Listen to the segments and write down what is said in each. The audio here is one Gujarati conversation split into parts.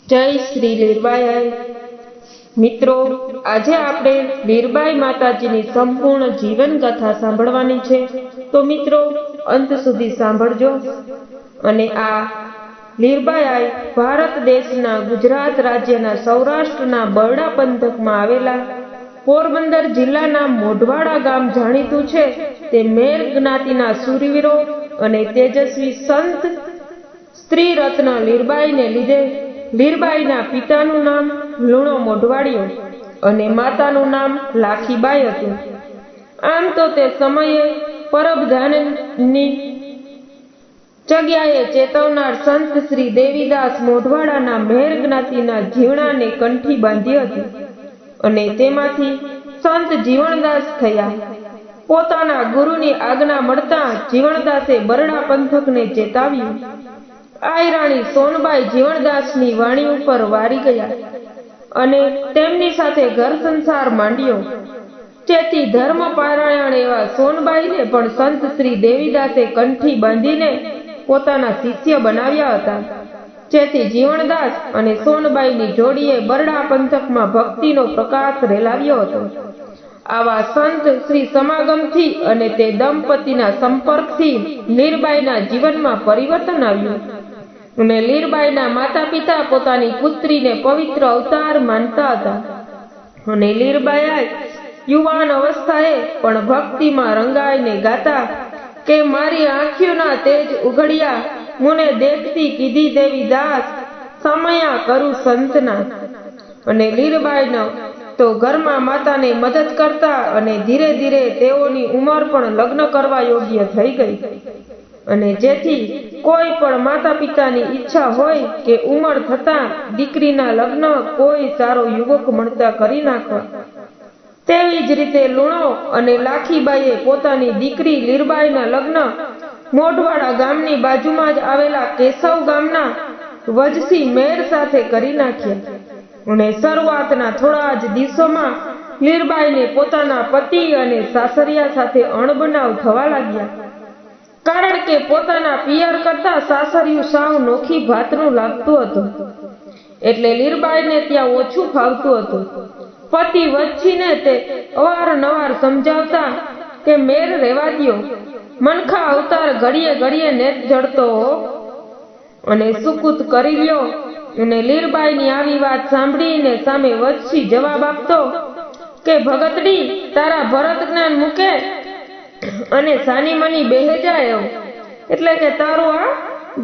જય શ્રી લીરબાઈ મિત્રો, આજે આપણે લીરબાઈ માતાજીની સંપૂર્ણ જીવન કથા સાંભળવાની છે. તો મિત્રો, અંત સુધી સાંભળજો. અને આ લીરબાઈ ભારત દેશના ગુજરાત રાજ્યના સૌરાષ્ટ્રના બરડા પંથકમાં આવેલા પોરબંદર જિલ્લાના મોઢવાડા ગામ જાણીતું છે. તે મેર જ્ઞાતિના શૂરવીરો અને તેજસ્વી સંત સ્ત્રી રત્ન લીરબાઈને લીધે લીરબાઈના પિતાનું નામ લુણો મોઢવાડિયો અને માતાનું નામ લાખીબાઈ હતું. આમ તો તે સમયે પરબધાનની જગ્યાએ ચેતવનાર સંત શ્રી દેવીદાસ મોઢવાડાના મેર જ્ઞાતિના જીવણાને કંઠી બાંધી હતી અને તેમાંથી સંત જીવણદાસ થયા. પોતાના ગુરુની આજ્ઞા મળતા જીવણદાસે બરડા પંથકને ચેતાવ્યું. આયરાણી સોનબાઈ જીવણદાસની વાણી ઉપર વારી ગયા અને તેમની સાથે ઘર સંસાર માંડ્યો. જેથી ધર્મપારાયણ એવા સોનબાઈને પણ સંત શ્રી દેવીદાસે કંઠી બાંધીને પોતાના શિષ્ય બનાવ્યા હતા. જેથી જીવણદાસ અને સોનબાઈની જોડીએ બરડા પંથકમાં ભક્તિનો પ્રકાશ રેલાવ્યો હતો. આવા સંત શ્રી સમાગમથી અને તે દંપતીના સંપર્કથી લીરબાઈના જીવનમાં પરિવર્તન આવ્યું અને લીરબાઈના માતા પિતા પોતાની પુત્રીને પવિત્ર અવતાર માનતા હતા. અને લીરબાઈ યુવાન અવસ્થાએ પણ ભક્તિમાં રંગાઈને ગાતા કે મારી આંખોના તેજ ઉઘડ્યા, મુને દેખતી કીધી દેવી દાસ, સમયા કરું સંતના. અને લીરબાઈનો તો ઘરમાં માતાને મદદ કરતા અને ધીરે ધીરે તેઓની ઉંમર પણ લગ્ન કરવા યોગ્ય થઈ ગઈ. અને જેથી કોઈ પણ માતા પિતાની ઈચ્છા હોય કે ઉંમર થતા દીકરીના લગ્ન કોઈ સારો યુવક મળતા કરી નાખવા. તેવી જ રીતે લુણો અને લાખીબાઈએ પોતાની દીકરી લીરબાઈના લગ્ન મોઢવાડા ગામની બાજુમાં જ આવેલા કેશવ ગામના વજસી મેર સાથે કરી નાખ્યા. અને શરૂઆતના થોડા જ દિવસોમાં લીરબાઈને પોતાના પતિ અને સાસરિયા સાથે અણબનાવ થવા લાગ્યા. કારણ કે પોતાના પિયર કરતા સાસરિયું સાવ નોખી ભાતનું લાગતું હતું, એટલે લીરબાઈને ત્યાં ઓછું ફાવતું હતું. પતિ વચ્ચીને તે અવારનવાર સમજાવતા કે મેર રહેવા દ્યો, મનખા અવતાર ઘડીએ ઘડીએ નેત જડતો અને સુકૂત કરી લ્યો. અને લીરબાઈની આવી વાત સાંભળીને સામે વચ્છી જવાબ આપતો કે ભગતડી, તારા ભરત જ્ઞાન મૂકે અને સાની મની બેહે જાય, એટલે કે તારું આ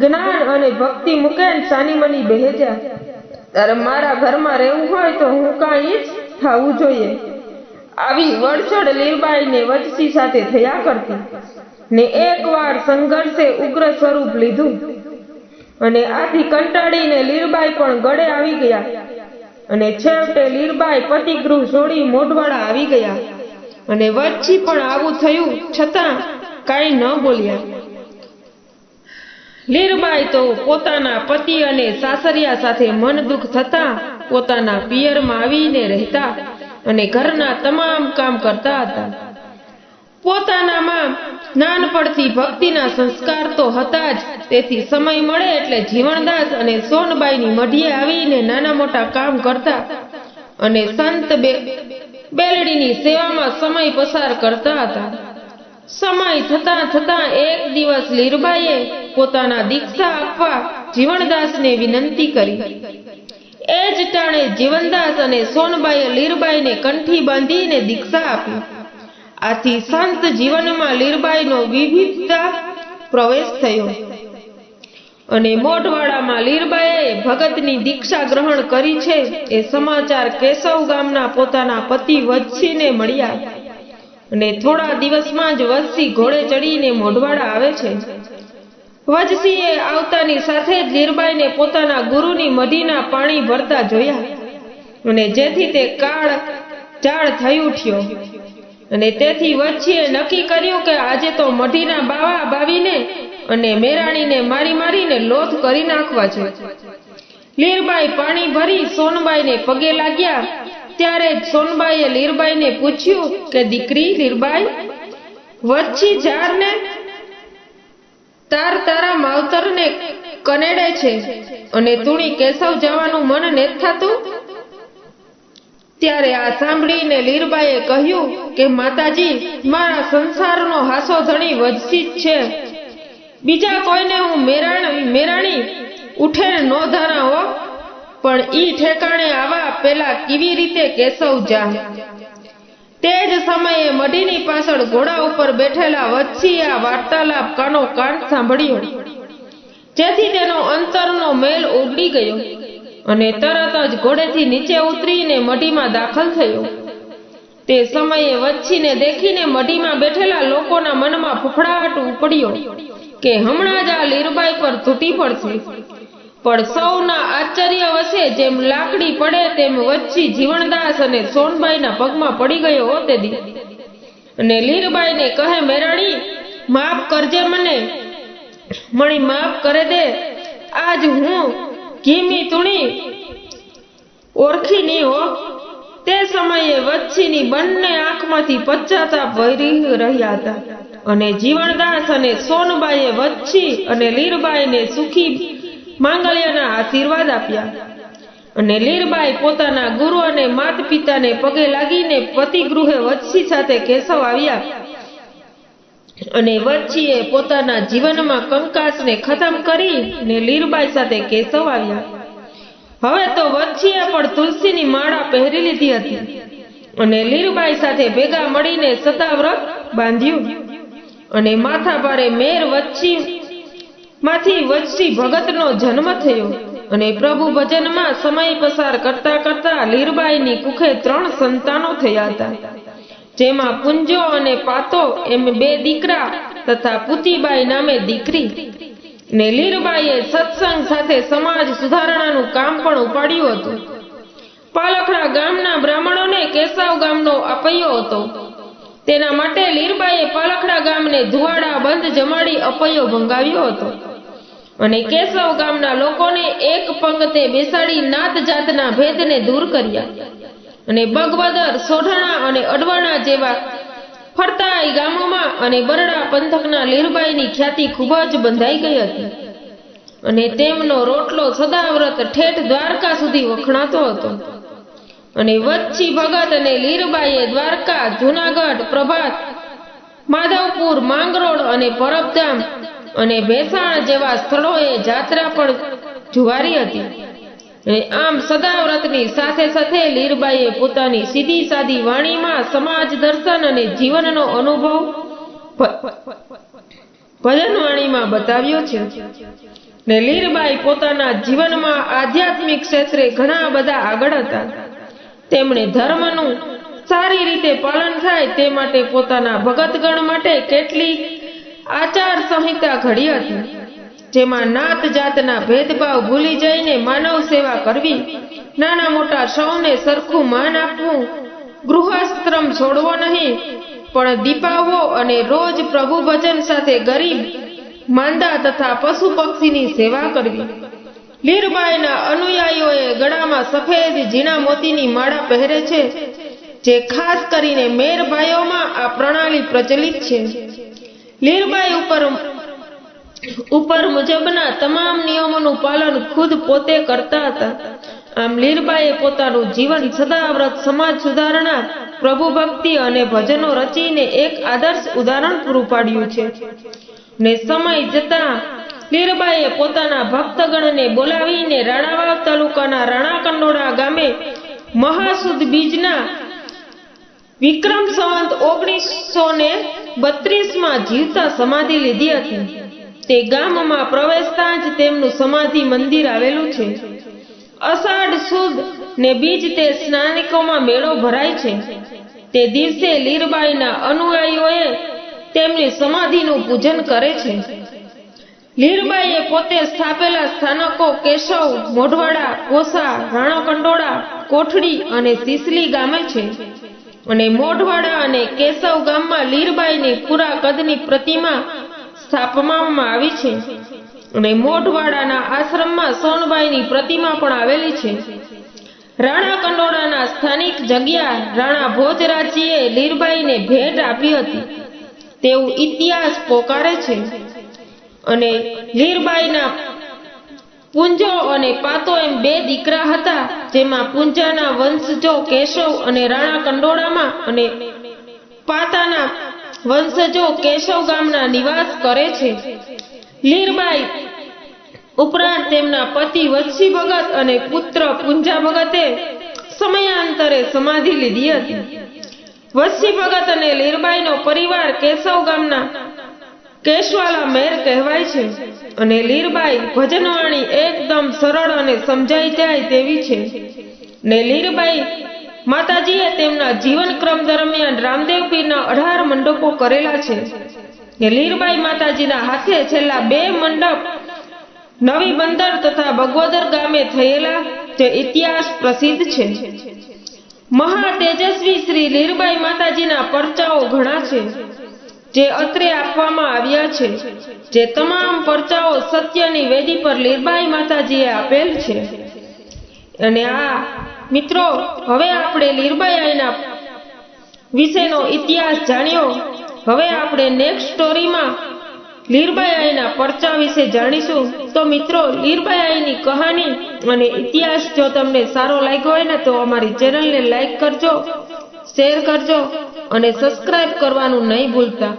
જ્ઞાન અને ભક્તિ મૂકે ને સાની મની બેહે જાય. તારે મારા ઘરમાં રહેવું હોય તો હું કાંઈ જ થવું જોઈએ. આવી વડસડ લીરબાઈને વજસી સાથે થયા કરતી ને એકવાર સંઘર્ષે ઉગ્ર સ્વરૂપ લીધું અને આથી કંટાળીને લીરબાઈ પણ ગળે આવી ગયા. અને છેવટે લીરબાઈ પતિગૃહ છોડી મોઢવાડા આવી ગયા. અને વચ્ચી પણ આવું થયું છતાં કાંઈ ન બોલ્યા. લીરબાઈ તો પોતાના પતિ અને સાસરિયા સાથે મન દુઃખ થતા પોતાના પિયરમાં આવીને રહેતા અને ઘરના તમામ કામ કરતા હતા. પોતાનામાં નાનપણથી ભક્તિના સંસ્કાર તો હતા જ, તેથી સમય મળે એટલે જીવણદાસ અને સોનબાઈની મઢીએ આવીને નાના મોટા કામ કરતા અને સંત બેલડીની સેવામાં સમય પસાર કરતા હતા. સમય થતા એક દિવસ લીરબાઈએ પોતાના દીક્ષા આપવા જીવણદાસને વિનંતી કરી. એ જ ટાણે જીવણદાસ અને સોનબાઈએ લીરબાઈને કંઠી બાંધીને દીક્ષા આપી. આથી સંત જીવનમાં લીરબાઈનો વિવિધતા પ્રવેશ થયો અને મોઢવાડામાં લીરબાઈએ ભગતની દીક્ષા ગ્રહણ કરી છે એ સમાચાર કેશવ ગામના પોતાના પતિ વજસીને મળ્યા. અને થોડા દિવસમાં જ વજસી ઘોડે ચડીને મોઢવાડા આવે છે. વજસીએ આવતાની સાથે જ લીરબાઈને પોતાના ગુરુની મઢીના પાણી ભરતા જોયા અને જેથી તે કાળ ઝાળ થઈ ઉઠ્યો. અને તેથી વચ્ચીએ નક્કી કર્યું કે આજે તો મઢીના બાવા બાવીને અને મેરાણીને મારીને લોથ કરી નાખવા છે. લીરબાઈ પાણી ભરી સોનબાઈને પગે લાગ્યા. ત્યારે જ સોનબાઈએ લીરબાઈને પૂછ્યું કે દીકરી લીરબાઈ, વચ્ચી ઝાડને તારા માવતરને કનેડે છે અને તુણી કેશવ જવાનું મન નથી થતું? ત્યારે આ સાંભળીને લીરબાઈએ કહ્યું કે માતાજી, મારા સંસારનો હાસો ધણી વજસી જ છે. બીજા કોઈને હું મેરાણી ઉઠે ન ધરા હો, પણ ઈ ઠેકાણે આવા પેલા કેવી રીતે કેશવ જા? તે જ સમયે મઢીની પાછળ ઘોડા ઉપર બેઠેલા વત્સીએ આ વાર્તાલાપ કાનો કાન સાંભળ્યો, જેથી તેનો અંતરનો મેલ ઓગળી ગયો અને તરત જ ઘોડેથી નીચે ઉતરીને મઢીમાં દાખલ થયો. તે સમયે વત્સીને દેખીને મઢીમાં બેઠેલા લોકોના મનમાં ફફડાટ ઉપડ્યો કે હમણાં જ આ લીરબાઈ પર તૂટી પડશે. પણ સૌના આશ્ચર્ય વસે જેમ લાકડી પડે તેમ વચ્ચી જીવણદાસ અને સોનબાઈના પગમાં પડી ગયો હોતેદી અને લીરબાઈને કહે, મેરાણી, માફ કરજે મને, મણી માફ કરે દે. આજ હું ઘીમી તુણી ઓળખી નહીં હો. તે સમયે વચ્ચીની બંને આંખમાંથી પશ્ચાતાપ વહી રહ્યા હતા અને જીવણદાસ અને સોનબાઈએ વચ્ચી અને લીરબાઈને સુખી માંગલ્યના આશીર્વાદ આપ્યા અને લીરબાઈ પોતાના ગુરુ અને માત પિતાને પગે લાગીને પતિગૃહે વચ્ચી સાથે કેશવ આવ્યા અને વચ્ચીએ પોતાના જીવનમાં કંકાસને ખતમ કરીને લીરબાઈ સાથે કેશવ આવ્યા. હવે તો વચ્ચીએ પણ તુલસીની માળા પહેરી લીધી હતી અને લીરબાઈ સાથે ભેગા મળીને સદાવ્રત બાંધ્યું અને માથા ભારે મેર માંથી વચ્ચી ભગતનો જન્મ થયો અને પ્રભુ ભજનમાં સમય પસાર કરતા કરતા લીરબાઈની કુખે 3 સંતાનો થયા હતા, જેમાં પુંજો અને પાતો એમ 2 દીકરા તથા પુતીબાઈ નામે દીકરી. ને લીરબાઈએ સત્સંગ સાથે સમાજ સુધારણાનું કામ પણ ઉપાડ્યું હતું. પાલખડા ગામના બ્રાહ્મણોને કેશવ ગામનો અપૈયો હતો. તેના માટે લીરબાઈએ પાલખડા ગામને ધુવાડા બંધ જમાડી અપૈયો ભંગાવ્યો હતો અને કેશવ ગામના લોકોને એક પંક્તે બેસાડી નાત જાતના ભેદને દૂર કર્યા અને બગબદર, સોઢાણા અને અડવાણા જેવા ફરતાઈ ગામોમાં અને બરડા પંથકના લીરબાઈની ખ્યાતિ ખૂબ જ બંધાઈ ગઈ હતી અને તેમનો રોટલો સદાવ્રત ઠેઠ દ્વારકા સુધી વખણાતો હતો. અને વચ્ચી ભગત અને લીરબાઈએ દ્વારકા, જૂનાગઢ, પ્રભાત, માધવપુર, માંગરોળ અને પરબધામ અને ભેસાણ જેવા સ્થળોએ જાત્રા પણ જુવારી હતી. આમ સદાવ્રતની સાથે સાથે લીરબાઈએ પોતાની સીધી સાદી વાણીમાં સમાજ દર્શન અને જીવનનો અનુભવ ભજન વાણીમાં બતાવ્યો છે. ને લીરબાઈ પોતાના જીવનમાં આધ્યાત્મિક ક્ષેત્રે ઘણા બધા આગળ હતા. તેમણે ધર્મનું સારી રીતે પાલન થાય તે માટે પોતાના ભગતગણ માટે કેટલીક આચાર સંહિતા ઘડી હતી, જેમાં નાત જાતના ભેદભાવ ભૂલી જઈને માનવ સેવા કરવી, નાના મોટા સૌને સરખું માન આપવું, ગૃહસ્થ્રમ છોડવો નહીં પણ દીપાવવો અને રોજ પ્રભુ ભજન સાથે ગરીબ, માંદા તથા પશુ પક્ષીની સેવા કરવી. લીરબાઈના અનુયાયીઓએ ગળામાં સફેદ ઝીણા મોતીની માળા પહેરે છે, જે ખાસ કરીને મેર ભાઈઓમાં આ પ્રણાલી પ્રચલિત છે. લીરબાઈ ઉપર મુજબના તમામ નિયમોનું પાલન ખુદ પોતે કરતા હતા. આમ લીરબાઈએ પોતાનું જીવન સદાવ્રત, સમાજ સુધારણા, પ્રભુ ભક્તિ અને ભજનો રચીને એક આદર્શ ઉદાહરણ પૂરું પાડ્યું છે. ને સમય જતા લીરબાઈએ પોતાના ભક્તગણને બોલાવીને રાણાવાવ તાલુકાના રાણાકંડોળા ગામે મહાસુદ બીજના વિક્રમ સંવત 1932માં જીવતા સમાધિ લીધી હતી. તે ગામમાં પ્રવેશતા જ તેમનું સમાધિ મંદિર આવેલું છે. અષાઢ સુદ ને બીજ તે સ્નાનિકોમાં મેળો ભરાય છે. તે દિવસે લીરબાઈના અનુયાયીઓએ તેમની સમાધિનું પૂજન કરે છે. લીરબાઈએ પોતે સ્થાપેલા સ્થાનકો કેશવ, મોઢવાડા, કોસા, રાણાકંડોળા, કોઠડી અને સિસલી ગામે છે. અને મોઢવાડા અને કેશવ ગામમાં લીરબાઈની પૂરા કદની પ્રતિમા સ્થાપવામાં આવી છે અને મોઢવાડાના આશ્રમમાં સોનબાઈની પ્રતિમા પણ આવેલી છે. રાણાકંડોળાના સ્થાનિક જગ્યા રાણા ભોજરાજીએ લીરબાઈને ભેટ આપી હતી તેવું ઇતિહાસ પોકારે છે અને લીરબાઈના પૂંજો અને પાતો એમ બે દીકરા હતા, જેમાં પૂંજાના વંશજો કેશવ અને રાણા કંડોળામાં અને પાતાના વંશજો કેશવ ગામના નિવાસ કરે છે. લીરબાઈ ઉપરાંત તેમના પતિ વત્સી ભગત અને પુત્ર પૂંજા ભગતે સમયાંતરે સમાધિ લીધી હતી. વત્સી ભગત અને લીરબાઈનો પરિવાર કેશવ ગામના કેશવાલા મેર કહેવાય છે અને લીરબાઈ ભજનવાણી એકદમ સરળ અને સમજાઈ જાય તેવી છે. ને લીરબાઈ માતાજીએ તેમના જીવનક્રમ દરમિયાન રામદેવ પીરના 18 મંડપો કરેલા છે. ને લીરબાઈ માતાજીના હાથે છેલ્લા 2 મંડપ નવી બંદર તથા બગોદર ગામે થયેલા જે ઇતિહાસ પ્રસિદ્ધ છે. મહા તેજસ્વી શ્રી લીરબાઈ માતાજીના પરચાઓ ઘણા છે જે અત્રે આપવામાં આવ્યા છે. જે તમામ પરચાઓ સત્યની વેદી પર લીરબાઈ માતાજીએ આપેલ છે. અને આ મિત્રો, હવે આપણે લીરબાઈ આઈના વિશેનો ઇતિહાસ જાણ્યો. હવે આપણે નેક્સ્ટ સ્ટોરીમાં લીરબાઈ આઈના પરચા વિશે જાણીશું. તો મિત્રો, લીરબાઈ આઈની કહાની અને ઇતિહાસ જો તમને સારો લાગ્યો હોય ને તો અમારી ચેનલને લાઈક કરજો, શેર કરજો અને સબસ્ક્રાઇબ કરવાનું નહીં ભૂલતા.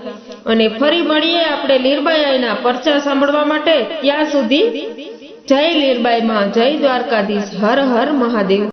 અને ફરી મળીએ આપણે લીરબાઈ આઈના પરચા સાંભળવા માટે. ત્યાં સુધી જય લીરબાઈ માં, જય દ્વારકાધીશ, હર હર મહાદેવ.